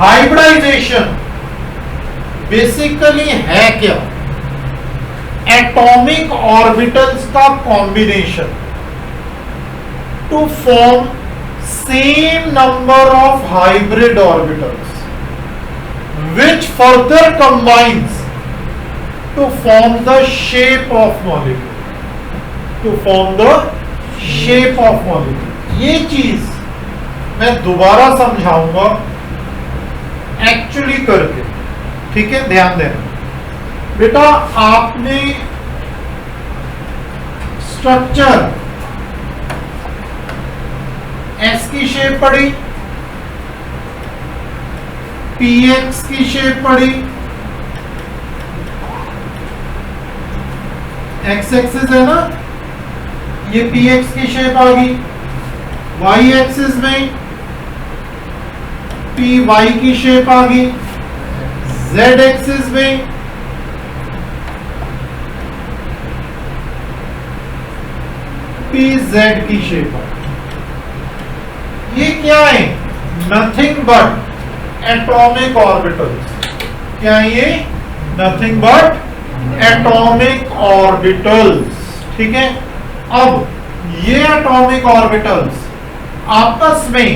Hybridisation basically है क्या? Atomic orbitals का combination to form same number of hybrid orbitals which further combines to form the shape of molecule. ये चीज मैं दोबारा समझाऊंगा एक्चुअली करके, ठीक है? ध्यान देना बेटा, आपने स्ट्रक्चर एस की शेप पढ़ी, px की शेप पढ़ी, x एक्सिस है ना, ये px की शेप आ गई, y एक्सिस में py की शेप आ गई, z एक्सिस में pz की शेप आ गई। ये क्या है? Nothing but atomic orbitals. क्या ये? नथिंग बट एटॉमिक ऑर्बिटल्स, ठीक है? अब ये एटॉमिक ऑर्बिटल्स आपस में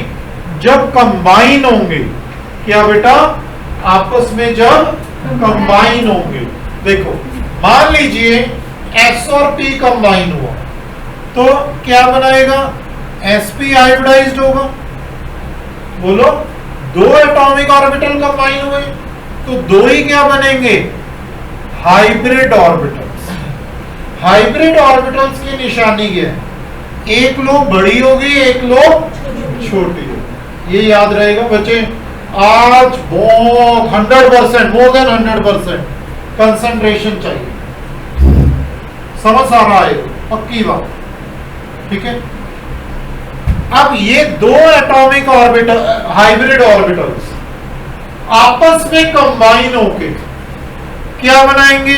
जब कंबाइन होंगे, क्या बेटा? आपस में जब कंबाइन होंगे, देखो मान लीजिए s और p कंबाइन हुआ तो क्या बनाएगा? sp हाइब्रिडाइज्ड होगा। बोलो, दो एटॉमिक ऑर्बिटल कंबाइन हुए तो दो ही क्या बनेंगे? Hybrid orbitals. हाइब्रिड ऑर्बिटल्स की निशानी क्या है? एक लो बड़ी होगी, एक लो छोटी होगी। ये याद रहेगा बच्चे। आज बहुत 100%, मोर देन 100% कंसंट्रेशन चाहिए। समझ आ रहा है? पक्की बात, ठीक है? अब ये दो एटॉमिक ऑर्बिटल, हाइब्रिड ऑर्बिटल्स आपस में कंबाइन होके क्या बनाएंगे?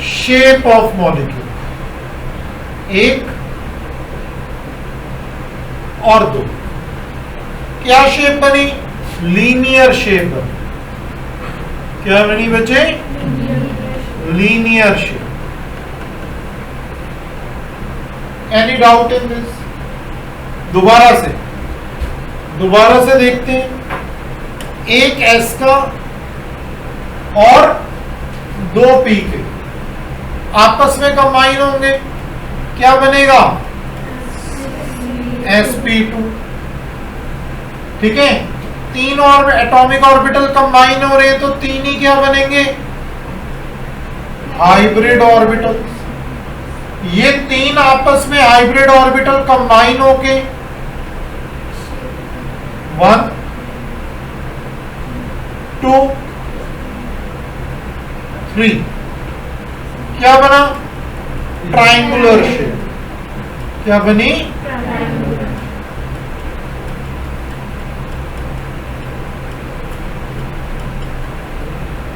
Shape of molecule. एक और दो, क्या शेप बनी? लीनियर शेप बनी। क्या बनी बच्चे? Linear shape. Any doubt in this? दोबारा से देखते हैं। एक एस का और दो पी के आपस में कंबाइन होंगे, क्या बनेगा? sp2, ठीक है? तीन और एटॉमिक ऑर्बिटल कंबाइन हो रहे हैं तो तीन ही क्या बनेंगे? Hybrid orbitals. ये तीन आपस में हाइब्रिड ऑर्बिटल कंबाइन होके 1 2 3 क्या बना? Triangular shape. क्या बनी?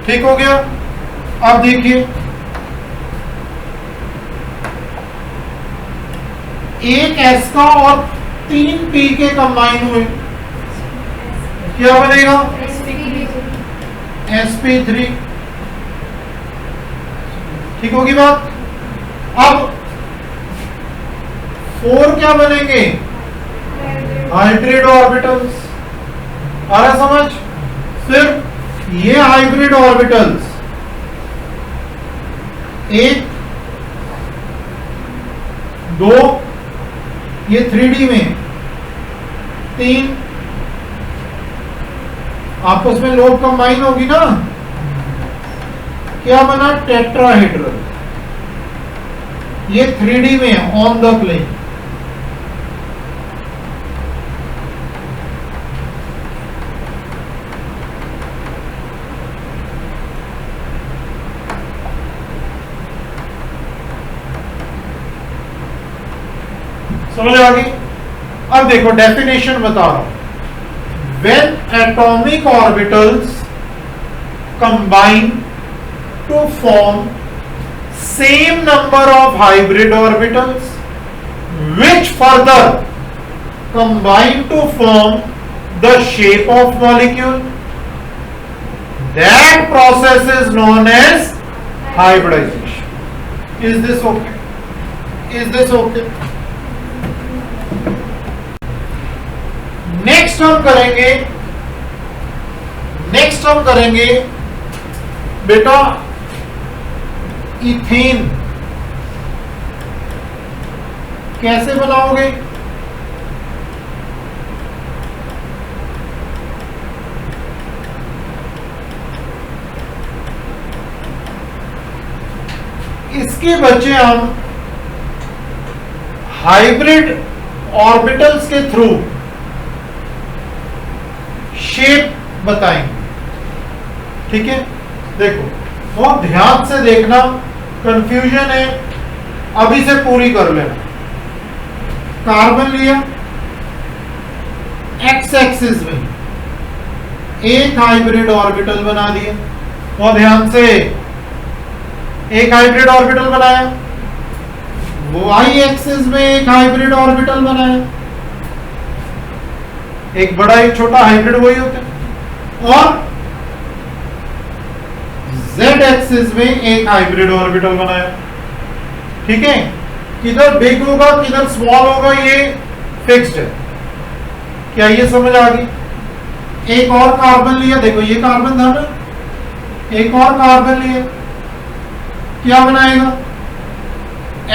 ठीक हो गया? अब देखिए, एक एस का और तीन पी के कंबाइन हुए, क्या बनेगा? sp3। ठीक होगी बात? अब 4 क्या बनेंगे? Hybrid orbitals. आ रहा समझ? फिर ये हाइब्रिड ऑर्बिटल्स एक दो, ये 3D में तीन आपस में लोग कंबाइन होगी ना, क्या बना? टेट्राहेड्रल। ये 3D में ऑन द प्लेन। समझ आ गई? अब देखो डेफिनेशन बता रहा हूं। When atomic orbitals combine to form same number of hybrid orbitals which further combine to form the shape of molecule, That process is known as hybridization. Is this okay? Is this okay? Next हम करेंगे बेटा ethane कैसे बनाओगे? इसके बच्चे हम hybrid orbitals के through shape बताएंगे। ठीक है, देखो बहुत ध्यान से देखना, कंफ्यूजन है अभी से पूरी कर लेना। कार्बन लिया, एक्स एक्सिस में एक हाइब्रिड ऑर्बिटल बना दिया, बहुत ध्यान से एक हाइब्रिड ऑर्बिटल बनाया, वाई एक्सिस में एक हाइब्रिड ऑर्बिटल बनाया, एक बड़ा एक छोटा हाइब्रिड वही होते हैं, और z एक्सिस में एक हाइब्रिड ऑर्बिटल बनाया। ठीक है, किधर बिग होगा किधर स्मॉल होगा ये फिक्स्ड है। क्या ये समझ आ गई? एक और कार्बन लिया, देखो ये कार्बन था ना, एक और कार्बन लिया, क्या बनाएगा?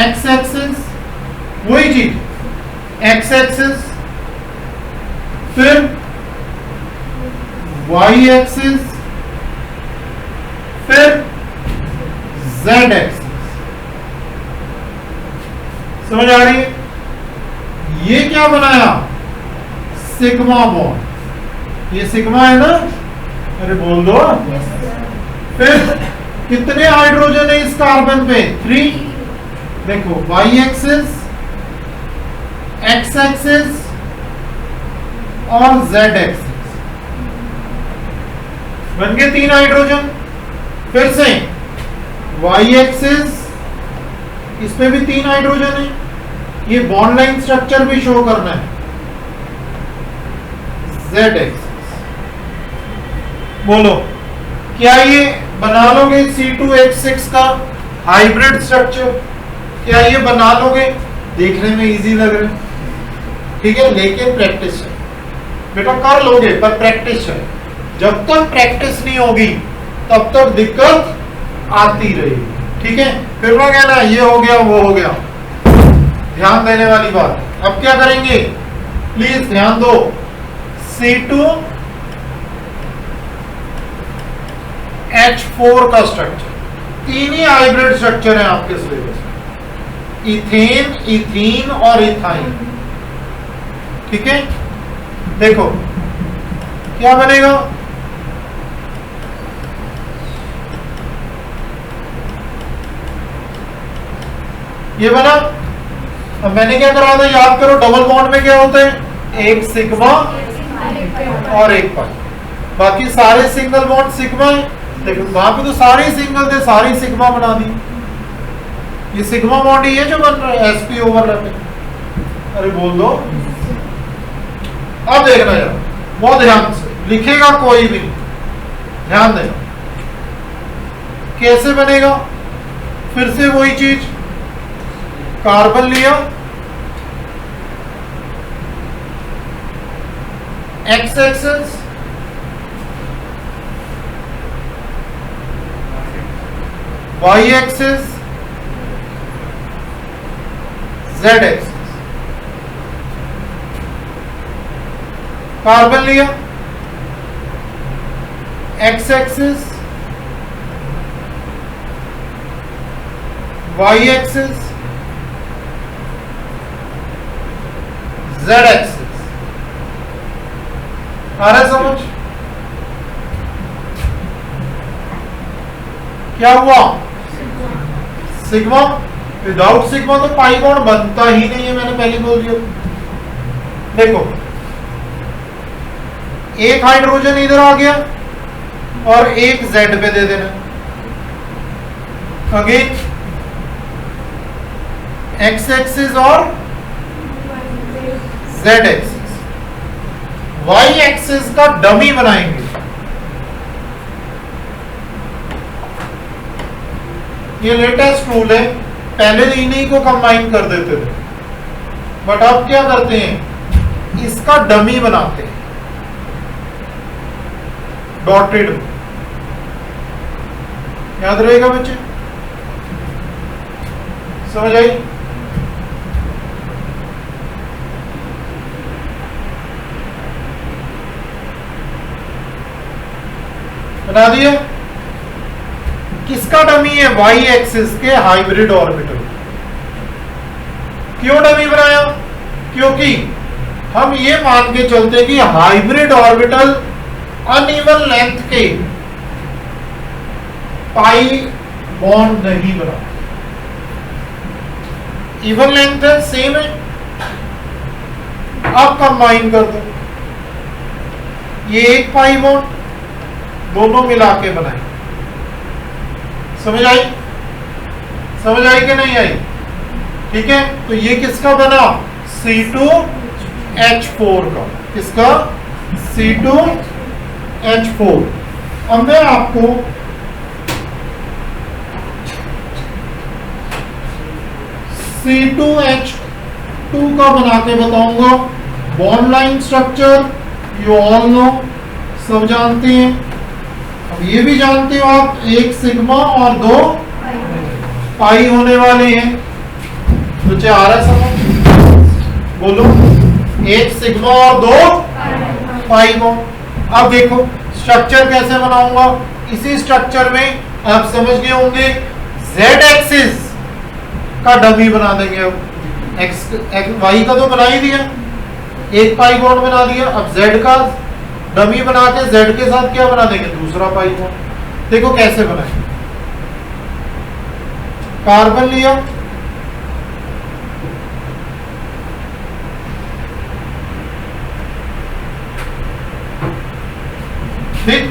एक्स एक्सिस, वही चीज एक्स एक्सिस, फिर वाई एक्सिस, फिर जेड एक्सिस। समझ आ रही है? ये क्या बनाया? Sigma bond. ये सिग्मा है ना, अरे बोल दो। फिर कितने हाइड्रोजन है इस कार्बन पे? 3। देखो वाई एक्सिस, एक्स एक्सिस और जेड एक्सिस, बन गए 3 हाइड्रोजन। फिर से वाई एक्सिस, इसमें भी 3 हाइड्रोजन है, ये बॉन्ड लाइन स्ट्रक्चर भी शो करना है। जेड एक्सिस, बोलो क्या ये बना लोगे C2H6 का हाइब्रिड स्ट्रक्चर? क्या ये बना लोगे? देखने में इजी लग रहा है, ठीक है, लेकिन प्रैक्टिस है बेटा, कर लोगे पर प्रैक्टिस है। जब तक प्रैक्टिस नहीं होगी तब तक दिक्कत आती रहेगी। ठीक है, फिर वो कहना ये हो गया वो हो गया, ध्यान देने वाली बात। अब क्या करेंगे, प्लीज ध्यान दो। C2H4 का स्ट्रक्चर, 3 ही हाइब्रिड स्ट्रक्चर है आपके सिलेबस में, इथेन, इथीन और इथाइन। ठीक है, देखो क्या बनेगा? ये बना। अब मैंने क्या करा था, याद करो, डबल बॉन्ड में क्या होते हैं? एक सिग्मा और एक पाई, बाकी सारे सिंगल बॉन्ड सिग्मा है। देखो वहां पे तो सारे सिंगल थे, सारी सिग्मा बना दी। ये सिग्मा बॉन्ड ही है जो बन रहा है, sp ओवरलैपिंग। अरे बोल दो। अब देखना यार, बहुत ध्यान से लिखेगा कोई भी, ध्यान देना कैसे बनेगा। फिर से वही चीज, कार्बन लिया, X axis, Y axis, Z axis. Carbon लिया, X axis, Y axis, Z axis. आ रहा है समझ? क्या हुआ? सिग्मा। विदाउट सिग्मा तो पाई बॉन्ड बनता ही नहीं है, मैंने पहले बोल दिया। देखो एक हाइड्रोजन इधर आ गया और एक जेड पे दे देना। अगेन एक्स एक्सिस और जेड एक्सिस। वाई एक्सिस का डमी बनाएंगे, ये लेटेस्ट रूल है, पहले इन्हीं को कंबाइन कर देते थे, बट अब क्या करते हैं, इसका डमी बनाते हैं डॉटेड। याद रहेगा बच्चे, समझ आई? बना दिया। किसका डमी है? वाई एक्सिस के हाइब्रिड ऑर्बिटल। क्यों डमी बनाया? क्योंकि हम ये मान के चलते कि हाइब्रिड ऑर्बिटल अनइवन लेंथ के पाई बॉन्ड नहीं बना, इवन लेंथ है, सेम है। अब कंबाइन कर दो, ये एक पाई बॉन्ड दोनों मिला के बनाए। समझ आई? समझ आई कि नहीं आई? ठीक है, तो ये किसका बना? C2H4 का। किसका? C2H4। अब मैं आपको C2H2 का बना के बताऊंगा। Bond line structure you all know, सब जानते हैं। अब ये भी जानते हो आप, एक सिग्मा और 2 पाई होने वाले हैं। तो आ रहा है समझ? बोलो, एक सिग्मा और 2 पाई को। अब देखो स्ट्रक्चर कैसे बनाऊंगा। इसी स्ट्रक्चर में आप समझ गए होंगे, Z एक्सिस का डमी बना देंगे। अब वाई का तो बना ही दिया, एक पाई बॉन्ड बना दिया। अब Z का डमी बना के Z के साथ क्या बना देंगे? दूसरा पाई बॉन्ड। देखो कैसे बनाए। कार्बन लिया, ठीक,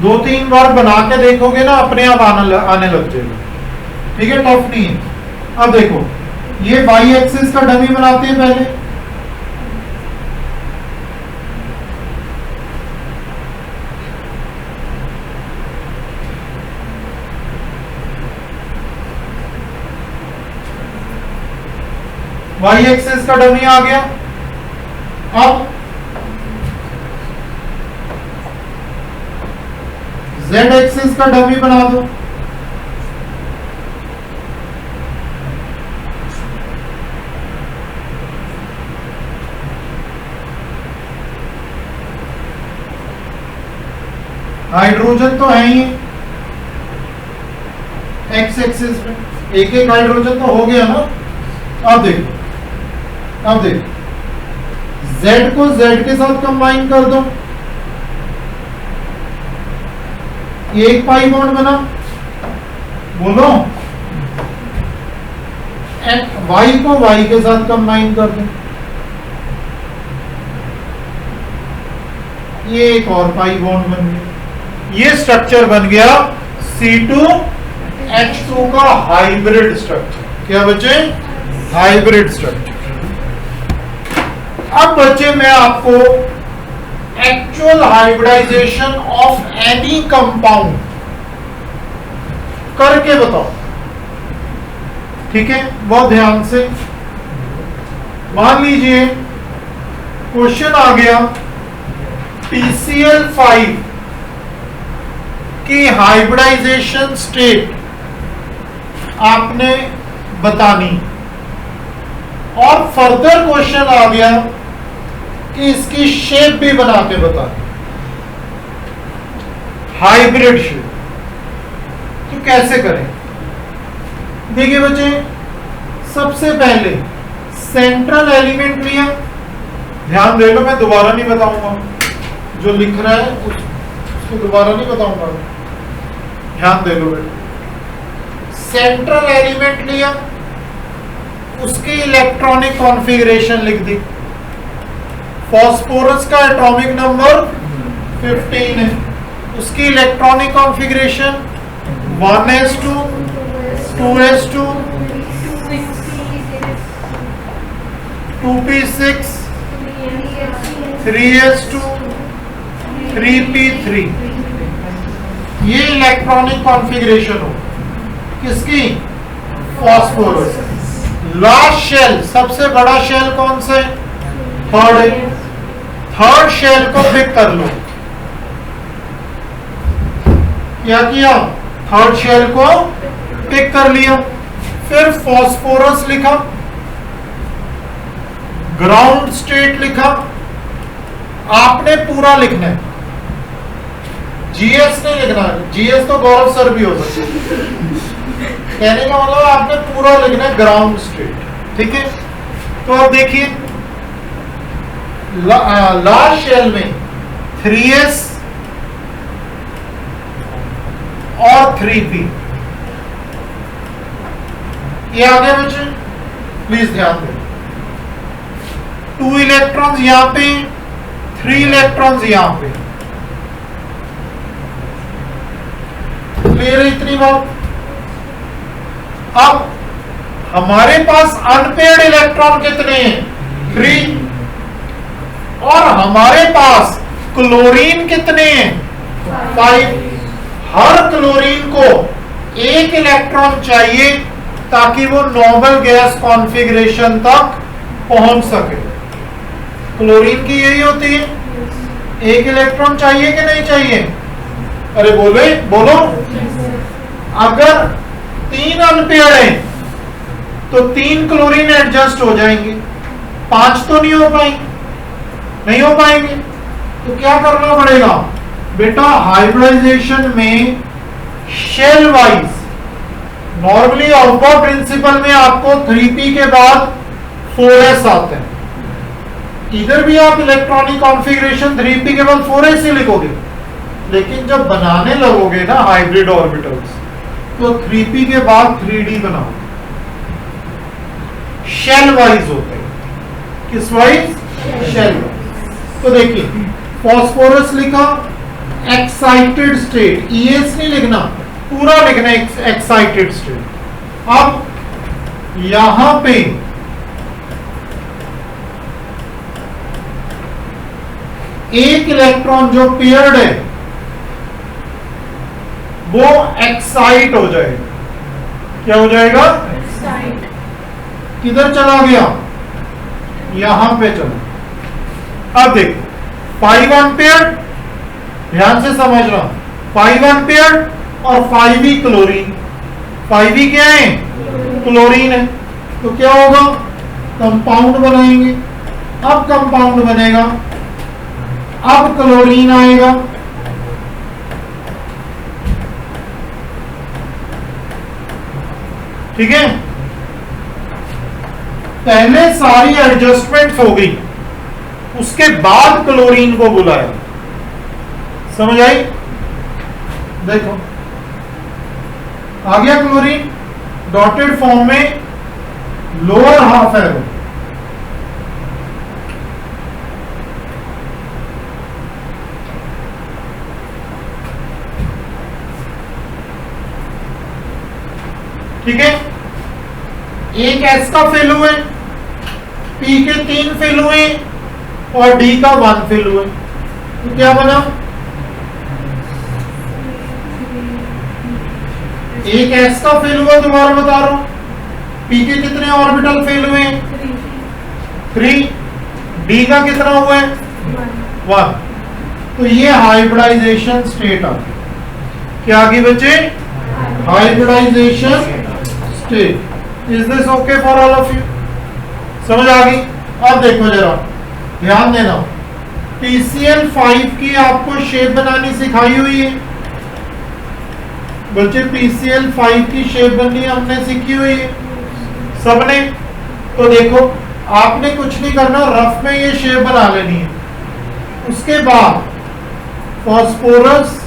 दो तीन बार बना के देखोगे ना, अपने आप आने लग जाएगा। ठीक है, टफ नहीं है। अब देखो, ये वाई एक्सिस का डमी बनाते हैं पहले। वाई एक्सिस का डमी आ गया। अब Z एक्सिस का डमी बना दो। हाइड्रोजन तो है ही X एक्सिस में, एक एक हाइड्रोजन तो हो गया ना। अब देखो, अब देखो, Z को Z के साथ कंबाइन कर दो, एक पाई बॉन्ड बना। बोलो, वाई को वाई के साथ कंबाइन कर दो, ये एक और पाई बॉन्ड बन गया। ये स्ट्रक्चर बन गया C2H2 का हाइब्रिड स्ट्रक्चर। क्या बच्चे? Hybrid structure. अब बच्चे मैं आपको actual hybridization of any compound करके बताओ। ठीक है, बहुत ध्यान से। मान लीजिए क्वेश्चन आ गया, PCl5 की हाइब्रिडाइजेशन स्टेट आपने बतानी, और फर्दर क्वेश्चन आ गया कि इसकी शेप भी बना के बता, हाइब्रिड शेप। तो कैसे करें? देखिए बच्चे, सबसे पहले सेंट्रल एलिमेंट लिया। ध्यान दे लो, मैं दोबारा नहीं बताऊंगा, जो लिख रहा है उसको दोबारा नहीं बताऊंगा, ध्यान दे लो बेटा। सेंट्रल एलिमेंट लिया, उसकी इलेक्ट्रॉनिक कॉन्फ़िगरेशन लिख दी। फास्फोरस का एटॉमिक नंबर 15 है, उसकी electronic configuration 1s2 2s2 2p6 3s2 3p3। ये इलेक्ट्रॉनिक कॉन्फ़िगरेशन हो किसकी? फास्फोरस। लास्ट शेल, सबसे बड़ा शेल कौन सा है? थर्ड है। थर्ड शेल को पिक कर लो। क्या किया? थर्ड शेल को पिक कर लिया। फिर फास्फोरस लिखा, ग्राउंड स्टेट लिखा। आपने पूरा लिखना है, जीएस नहीं लिखना। जीएस तो गौरव सर भी हो सकते हैं। कहने का मतलब आपने पूरा लिखना है ग्राउंड स्टेट, ठीक है। तो अब देखिए लास्ट शेल में 3s और 3p, ये आगे बच्चे प्लीज ध्यान दें। 2 इलेक्ट्रॉन्स यहां पे, 3 इलेक्ट्रॉन्स यहां पे। क्लियर है इतनी बात? अब हमारे पास अनपेयर्ड इलेक्ट्रॉन कितने हैं? 3। और हमारे पास क्लोरीन कितने हैं? 5। हर क्लोरीन को एक इलेक्ट्रॉन चाहिए ताकि वो नॉर्मल गैस कॉन्फ़िगरेशन तक पहुंच सके। क्लोरीन की यही होती है, एक इलेक्ट्रॉन चाहिए कि नहीं चाहिए? अरे बोलो। अगर 3 अनपेयर्ड है तो 3 क्लोरीन एडजस्ट हो जाएंगे, 5 तो नहीं हो पाएंगे। तो क्या करना पड़ेगा बेटा? हाइब्रिडाइजेशन में shell wise, normally alpha principle में आपको 3p के बाद 4s आते हैं। इधर भी आप इलेक्ट्रॉनिक कॉन्फ़िगरेशन 3p के बाद 4s ही लिखोगे, लेकिन जब बनाने लगोगे ना हाइब्रिड ऑर्बिटल्स, तो 3p के बाद 3d बनाओ। शेल वाइज होते हैं। किस वाइज? Shell wise. तो देखिए फास्फोरस लिखा, एक्साइटेड स्टेट, ES नहीं लिखना, पूरा लिखना एक्साइटेड स्टेट। अब यहां पे एक इलेक्ट्रॉन जो पेयर्ड है वो एक्साइट हो जाएगा। क्या हो जाएगा? एक्साइट। किधर चला गया? यहां पे चला। अब देखो 5 अनपेयर्ड, ध्यान से समझना, 5 अनपेयर्ड और 5e क्लोरीन। 5e क्या है? क्लोरीन है। तो क्या होगा? कंपाउंड बनाएंगे। अब कंपाउंड बनेगा, अब क्लोरीन आएगा, ठीक है। पहले सारी एडजस्टमेंट हो गई, उसके बाद क्लोरीन को बुलाया। समझ आई? देखो आ गया क्लोरीन डॉटेड फॉर्म में, लोअर हाफ एरो। ठीक है, एक S का फिल हुए, P के 3 फिल हुए और D का 1 फिल हुए। तो क्या बना? एक S का फिल हुआ, दोबारा बता रहा हूं, P के कितने ऑर्बिटल फिल हुए? 3। D का कितना हुआ है? 1। तो ये हाइब्रिडाइजेशन स्टेट आ गई। क्या आ गई बच्चे? Hybridization state. Is this okay for all of you? समझ आ गई? अब देखो जरा ध्यान देना, PCl5 की आपको शेप बनानी सिखाई हुई है बच्चे। PCl5 की शेप बननी हमने सीखी हुई है सबने। तो देखो आपने कुछ नहीं करना, रफ में ये शेप बना लेनी है। उसके बाद फास्फोरस,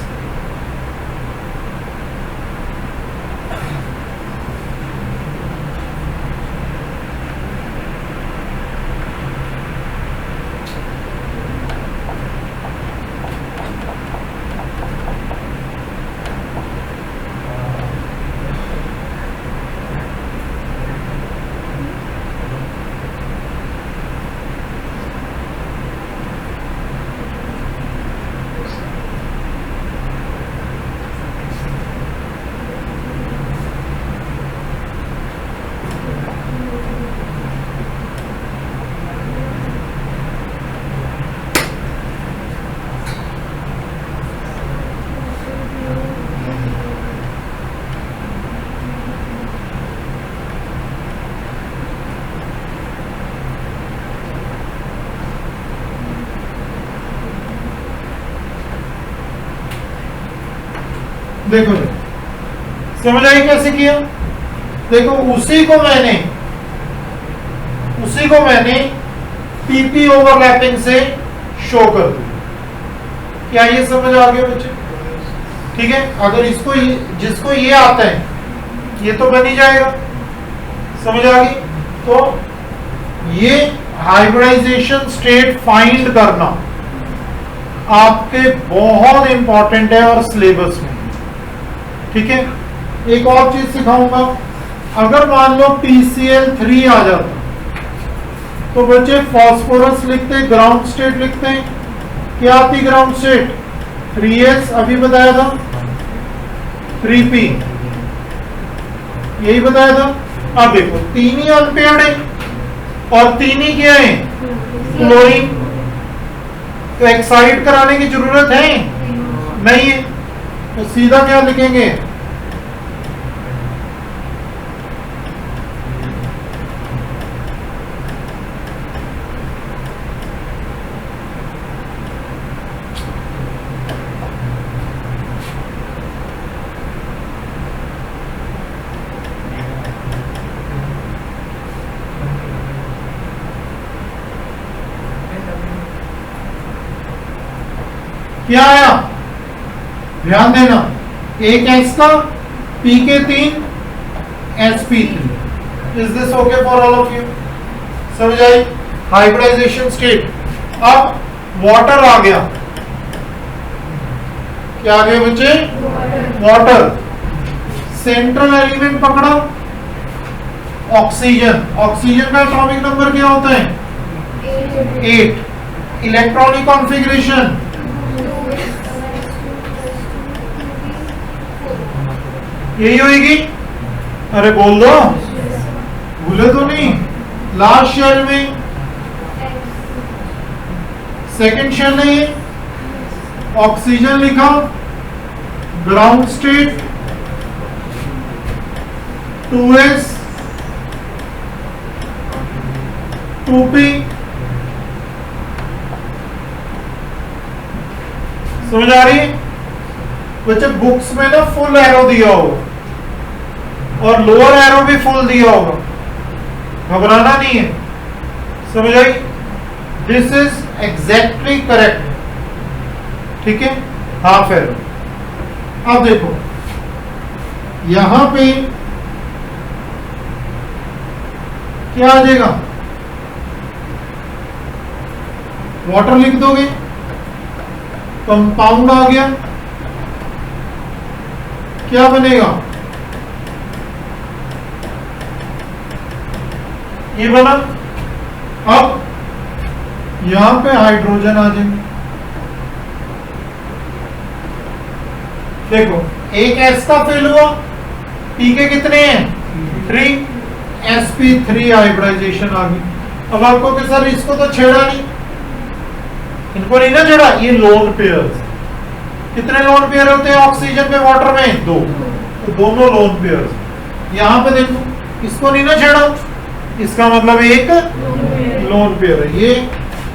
देखो समझ आई कैसे किया? देखो उसी को मैंने पीपी ओवरलैपिंग से शो कर दिया। क्या ये समझ आ गया बच्चे? ठीक है, अगर जिसको ये आता है ये तो बन ही जाएगा, समझ आ गई? तो ये हाइब्रिडाइजेशन स्टेट फाइंड करना आपके बहुत इंपॉर्टेंट है और सिलेबस में। ठीक है, एक और चीज सिखाऊंगा। अगर मान लो PCl3 आ जाता तो बच्चे फास्फोरस लिखते, ग्राउंड स्टेट लिखते हैं। क्या आती ग्राउंड स्टेट? 3s अभी बताया था, 3p यही बताया था। अब देखो तीन ही अनपेयर्ड है और तीन ही क्या है? क्लोरीन। तो एक्साइड कराने की जरूरत है नहीं है, तो सीधा क्या लिखेंगे? क्या आया? ध्यान देना, एक एस का pk3 sp3। Is this okay for all of you? समझ आई? Hybridization state. अब वाटर आ गया। क्या आ गया बच्चे? वाटर। सेंट्रल एलिमेंट पकड़ा, ऑक्सीजन। ऑक्सीजन का एटॉमिक नंबर क्या होता है? 8। इलेक्ट्रॉनिक कॉन्फ़िगरेशन यही होगी। अरे बोल दो, भूले तो नहीं? लास्ट शेल में सेकंड शेल है ये, ऑक्सीजन लिखा, ग्राउंड स्टेट 2s 2p। समझ आ रही है बच्चे? बुक्स में ना फुल एरो दिया होगा और लोअर एरो भी फुल दिया होगा, घबराना नहीं है। समझ आई? This is exactly correct. ठीक है, हाँ फिर अब देखो यहां पे क्या आ जाएगा? वाटर लिख दोगे, कंपाउंड आ गया, क्या बनेगा? ये बना। अब यहां पे हाइड्रोजन आ जाएंगे। देखो एक एस का फेल हुआ, पी के कितने हैं? 3, sp3 हाइब्रिडाइजेशन आ गई। अब आपको कि सर इसको तो छेड़ा नहीं, इनको नहीं ना छेड़ा, ये लोन पेयर्स। कितने लोन पेयर होते हैं ऑक्सीजन में, वाटर में? 2। तो दोनों लोन पेयर्स। यहां पे देखो इसको नहीं ना छेड़ा, इसका मतलब एक लोन पेयर है।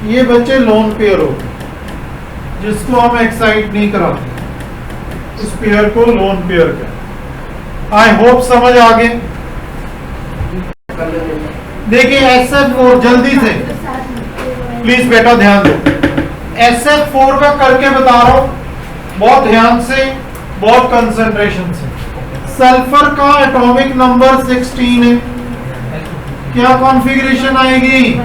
ये बच्चे लोन पेयर हो, जिसको हम एक्साइट नहीं कराते, उस पेयर को लोन पेयर कहते। आई होप समझ आ गए। देखिए SF4 जल्दी से प्लीज बेटा ध्यान दो। SF4 का करके बता रहा हूं, बहुत ध्यान से, बहुत कंसंट्रेशन से। सल्फर का एटॉमिक नंबर 16 है। क्या कॉन्फ़िगरेशन आएगी?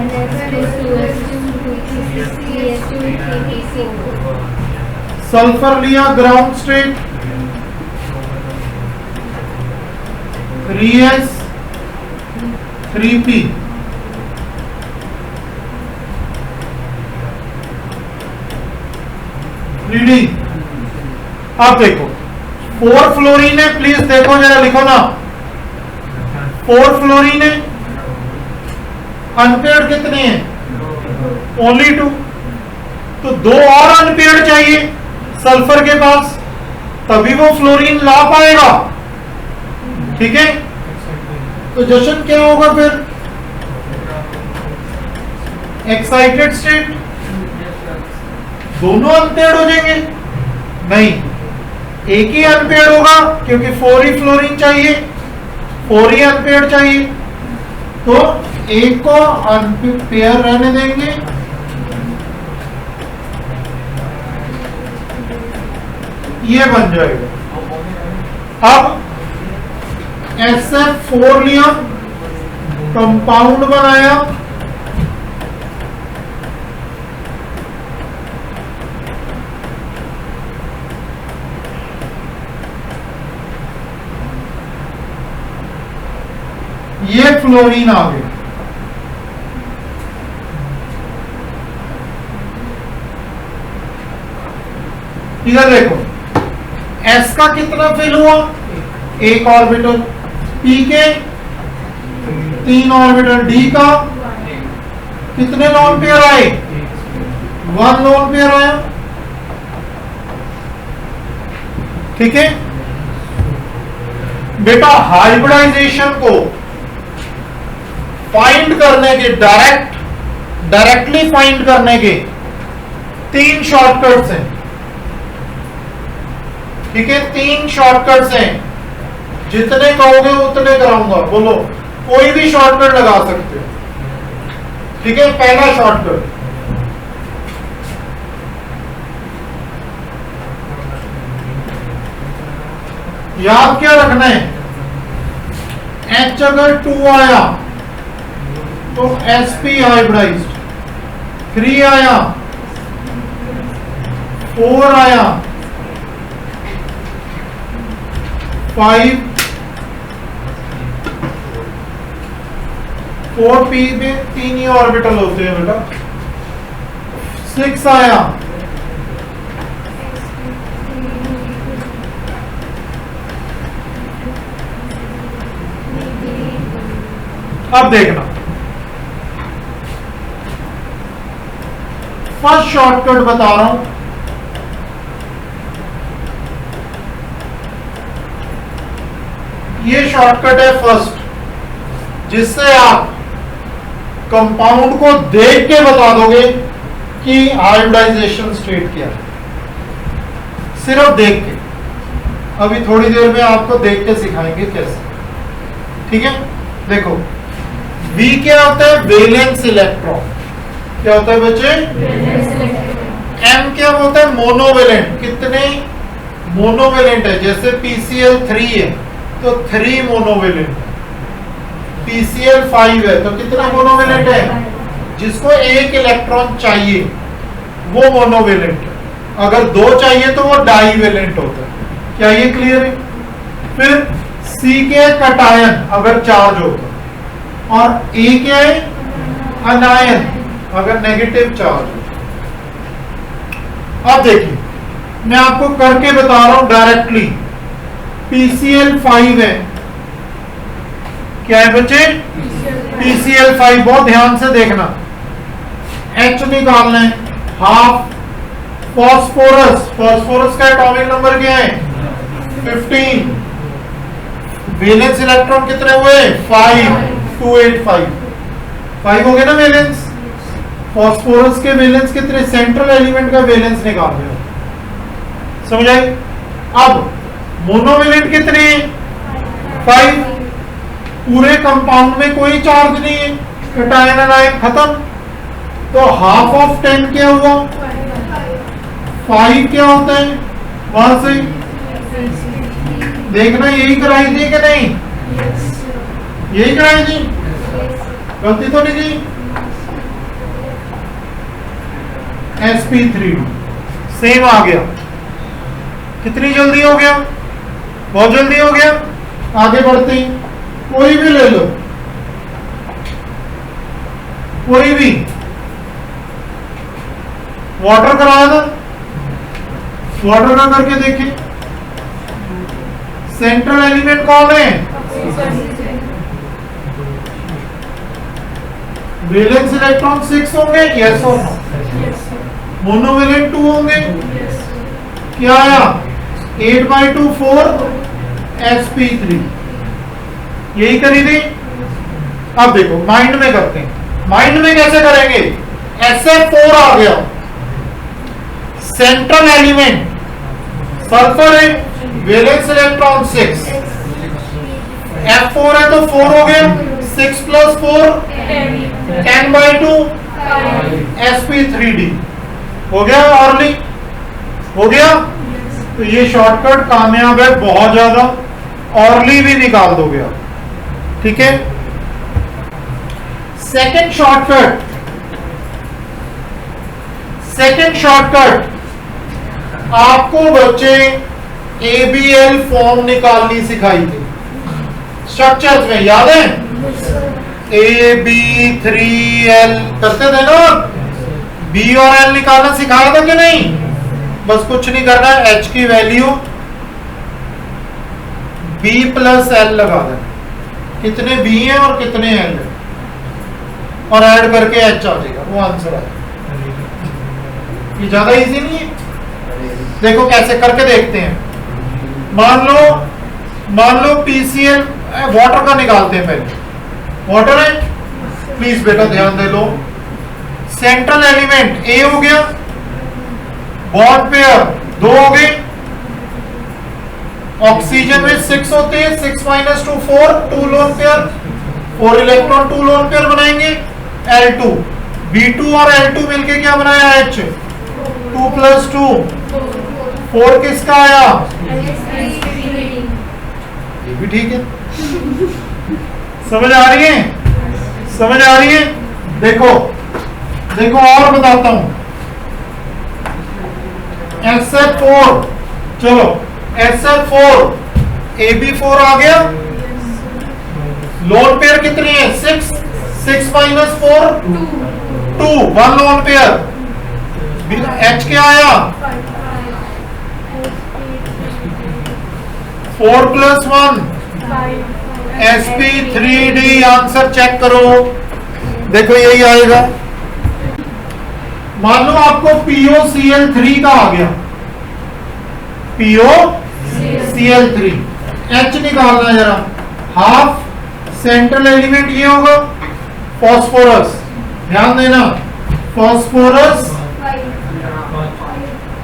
सल्फर लिया, ground state 3s 3p। Reading. अब देखो 4 फ्लोरीन है, प्लीज देखो जरा, लिखो ना। 4 फ्लोरीन है, अनपेयर्ड कितने हैं? ओनली 2। तो 2 और अनपेयर्ड चाहिए सल्फर के पास, तभी वो फ्लोरीन ला पाएगा। ठीक है, तो जशन क्या होगा फिर? Excited state. दोनों अनपेयर्ड हो जाएंगे? नहीं, एक ही अनपेयर्ड होगा क्योंकि 4 ही फ्लोरीन चाहिए, 4 ही अनपेयर्ड चाहिए, तो एक को अनपेयर रहने देंगे, ये बन जाएगा। अब SF4 लिया, कंपाउंड बनाया, ये फ्लोरीन आ गया। इधर देखो, S का कितना फिल हुआ, एक ऑर्बिटल, P के 3 ऑर्बिटल, D का कितने लोन पेयर आए, 1 लोन पेयर आया। ठीक है बेटा, हाइब्रिडाइजेशन को फाइंड करने के, डायरेक्टली फाइंड करने के 3 शॉर्टकट्स हैं। ठीक है, 3 शॉर्टकट्स हैं, जितने कहोगे उतने कराऊंगा, बोलो कोई भी शॉर्टकट लगा सकते हो। ठीक है, पहला शॉर्टकट, याद क्या रखना है, H अगर 2 आया तो sp हाइब्रिडाइज्ड, 3 आया, 4 आया, 5 4p में 3 ही ऑर्बिटल होते हैं बेटा, 6 आया, अब देखना, फर्स्ट शॉर्टकट बता रहा हूं, ये शॉर्टकट है फर्स्ट, जिससे आप कंपाउंड को देख के बता दोगे कि हाइब्रिडाइजेशन स्टेट क्या है, सिर्फ देख के। अभी थोड़ी देर में आपको देख के सिखाएंगे कैसे। ठीक है, देखो V क्या होता है, वैलेंस इलेक्ट्रॉन। क्या होता है बच्चे, M क्या होता है, मोनोवेलेंट। कितने मोनोवेलेंट है, जैसे PCl 3 है तो 3 मोनोवेलेंट, PCl 5 है तो कितना मोनोवेलेंट है, जिसको एक इलेक्ट्रॉन चाहिए वो मोनोवेलेंट है, अगर 2 चाहिए तो वो डाईवेलेंट होता है। क्या ये क्लियर है? फिर C के कटायन अगर चार्ज होता है, और A क्या है, अनायन अगर नेगेटिव चार्ज हो। अब देखिए, मैं आपको करके बता रहा हूं डायरेक्टली। PCl 5 है, क्या है बच्चे, PCl 5, बहुत ध्यान से देखना। H निकालना है, हाफ फॉस्फोरस, फॉस्फोरस का एटॉमिक नंबर क्या है, 15। वैलेंस इलेक्ट्रॉन कितने हुए, 5, 285, 5 हो गए ना वैलेंस। फॉस्फोरस के वैलेंस कितने, सेंट्रल एलिमेंट का वैलेंस निकाल रहे हो, समझ आए। अब मोनोवेलेंट कितने, 5, पूरे कंपाउंड में कोई चार्ज नहीं है, कैटायन आयन खत्म, तो हाफ ऑफ 10 क्या हुआ, 5 क्या होता है, वहां से देखना, यही कराई थी कि नहीं, यही कराई थी, गलती तो नहीं की। sp3 सेम आ गया, कितनी जल्दी हो गया, बहुत जल्दी हो गया। आगे बढ़ते ही, कोई भी ले लो, कोई भी, वाटर कराया था, वाटर का करके देखें, सेंट्रल एलिमेंट कौन है, वैलेंस इलेक्ट्रॉन 6 होंगे, यस और नो, मोनोवेलेंट 2 होंगे, क्या आया, 8/2 4 sp3, यही करी थी। अब देखो माइंड में करते हैं, माइंड में कैसे करेंगे, SF4 आ गया, सेंट्रल एलिमेंट सल्फर है, वैलेंस इलेक्ट्रॉन 6, F4 है तो 4 हो गया, 6 + 4 10/2 sp3d हो गया। ऑर्ली हो गया। तो ये शॉर्टकट कामयाब है बहुत ज्यादा, ऑर्ली भी निकाल दोगे आप, ठीक है। सेकंड शॉर्टकट आपको बच्चे ABL फॉर्म निकालनी सिखाई थी स्ट्रक्चर्स में, याद है? AB3L करते थे ना, B और L निकालना सिखाया था कि नहीं? बस कुछ नहीं करना है, H की वैल्यू B + L लगा देना, कितने B हैं और कितने L हैं, और ऐड करके H आ जाएगा, वो आंसर आएगा। ये ज्यादा इजी नहीं है? देखो कैसे करके देखते हैं। मान लो PCl वाटर का निकालते हैं पहले। वाटर है, प्लीज बेटा ध्यान दे लो। सेंट्रल एलिमेंट A हो गया, बॉन्ड पेयर 2 हो गए, ऑक्सीजन में 6 होते हैं, 6 - 2 4, 2 lone pair, 4 electron 2 lone pair बनाएंगे, L2 B2 और L2 मिलके क्या बनाया? H 2 + 2 4 किसका आया? ये भी ठीक है। समझ आ रही है? समझ आ रही है? देखो और बताता हूं। SF4, चलो SF4 AB4 आ गया, लोन पेयर कितनी है? 6 6 - 4 2, 1 लोन पेयर, H क्या आया? 4 + 1 sp3d। आंसर चेक करो, देखो यही आएगा। मान लो आपको POCl3 का आ गया, POCl3, H निकालना है जरा। हाफ सेंट्रल एलिमेंट ये होगा फास्फोरस, ध्यान देना, फास्फोरस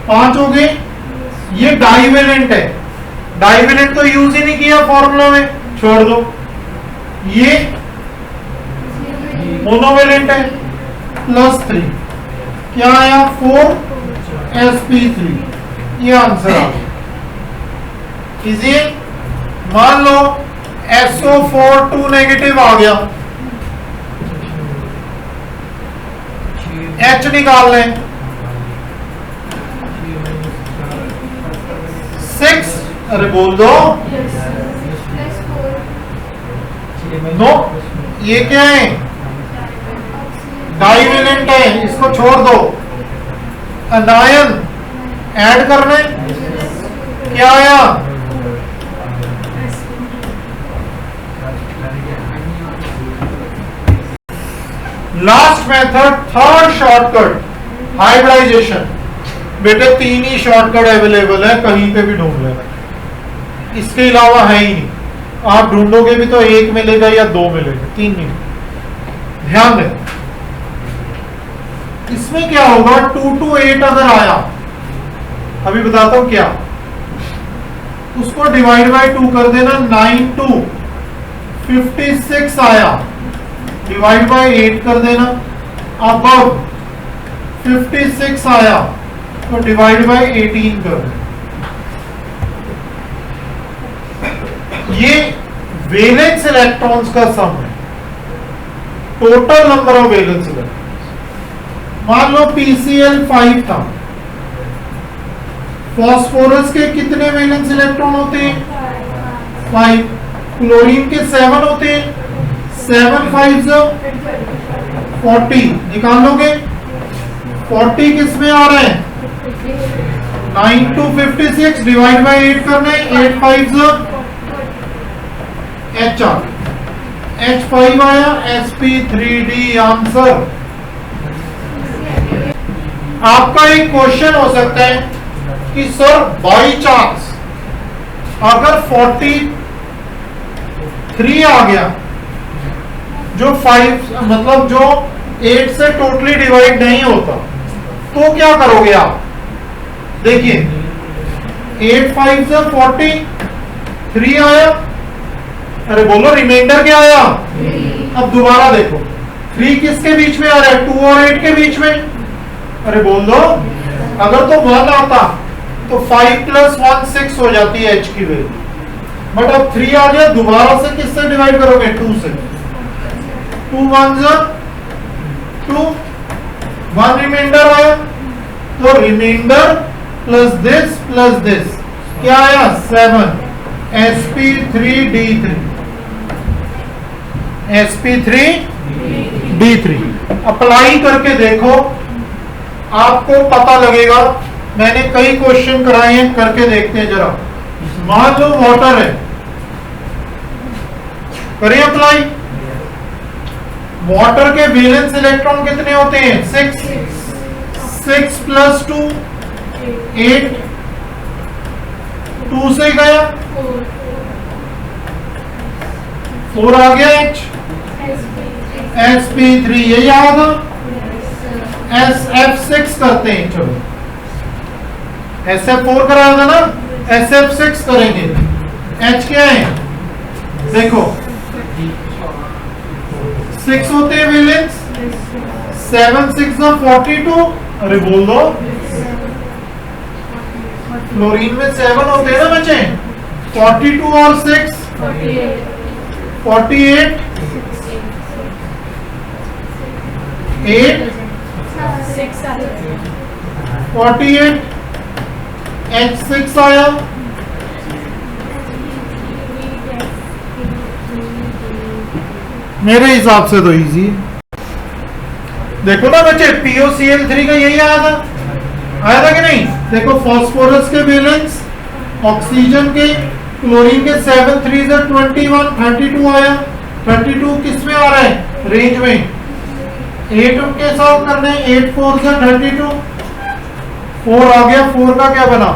5 हो गए। ये डाइवेलेंट है, डाइवेलेंट तो यूज ही नहीं किया फॉर्मूला में, छोड़ दो। ये मोनोवेलेंट है, +3 क्या आया? 4 sp3, ये आंसर आ गया। इजी। मान लो SO4 2 नेगेटिव आ गया, H निकाल लें, 6, अरे बोल दो नो, ये क्या है? डाइवेलेंट है, इसको छोड़ दो। अनायन ऐड करने, क्या आया? Last method, third shortcut, hybridization. बेटे 3 ही शॉर्टकट अवेलेबल है, कहीं पे भी ढूंढ लेना, इसके अलावा है ही नहीं। आप ढूंढोगे भी तो 1 मिलेगा या 2 मिलेगा, 3 नहीं। ध्यान दें, इसमें क्या होगा? 2 to 8 अगर आया, अभी बताता हूं क्या, उसको डिवाइड बाय 2 कर देना। 9 to 56 आया, डिवाइड बाय 8 कर देना। अब 56 आया तो डिवाइड बाय 18 कर देना। ये वैलेंस इलेक्ट्रॉन्स का सम है, total number of valence electrons. मान लो PCl 5 था, फास्फोरस के कितने वैलेंस इलेक्ट्रॉन होते हैं? 5। क्लोरीन के 7 होते हैं, 7 5 40, निकाल लोगे। 40 किस में आ रहे हैं? 9 to 56 डिवाइड बाय 8 करना है, 8 5 H आ, H5 आया, sp3d आंसर। आपका एक क्वेश्चन हो सकता है कि सर बाई चांस अगर 43 आ गया, जो 5 मतलब जो 8 से टोटली डिवाइड नहीं होता, तो क्या करोगे आप? देखिए 8 5 से 40, 3 आया। अरे बोलो रिमाइंडर क्या आया? 3। अब दोबारा देखो 3 किसके बीच में आ रहा है? 2 और 8 के बीच में। अरे बोल दो, अगर तो 1 आता तो 5 + 1 6 हो जाती है h की वैल्यू, बट अब 3 आ गया, दोबारा से किससे डिवाइड करोगे? 2 से। 2 1 2, 1 रिमाइंडर आया, तो रिमाइंडर प्लस दिस क्या आया? 7 sp3d3, sp3d3। अप्लाई करके देखो, आपको पता लगेगा। मैंने कई क्वेश्चन कराए हैं, करके देखते हैं जरा। मान लो वाटर है, करें अप्लाई। वाटर के वैलेंस इलेक्ट्रॉन कितने होते हैं? 6 + 2 8, 2 से गया 4 आ गया h, sp3 ये याद है। sf6 करते हैं, चलो sf4 कराया था ना, sf6 करेंगे। h क्या है? देखो 6 होते हैं वैलेंस, 7 6 42। अरे बोल दो, फ्लोरीन में 7 होते हैं ना बच्चे, 42 और 6 48, 8 48, H6 आया। मेरे हिसाब से तो इजी है। देखो ना बच्चे, POCl3 का यही आया था कि नहीं? देखो फास्फोरस के वैलेंस, ऑक्सीजन के, क्लोरीन के 7 3 से 21, 32 आया। 32 किस में आ रहा है? रेंज में। 8 के साथ करने, 8 4 से 32, 4 आ गया। 4 का क्या बना?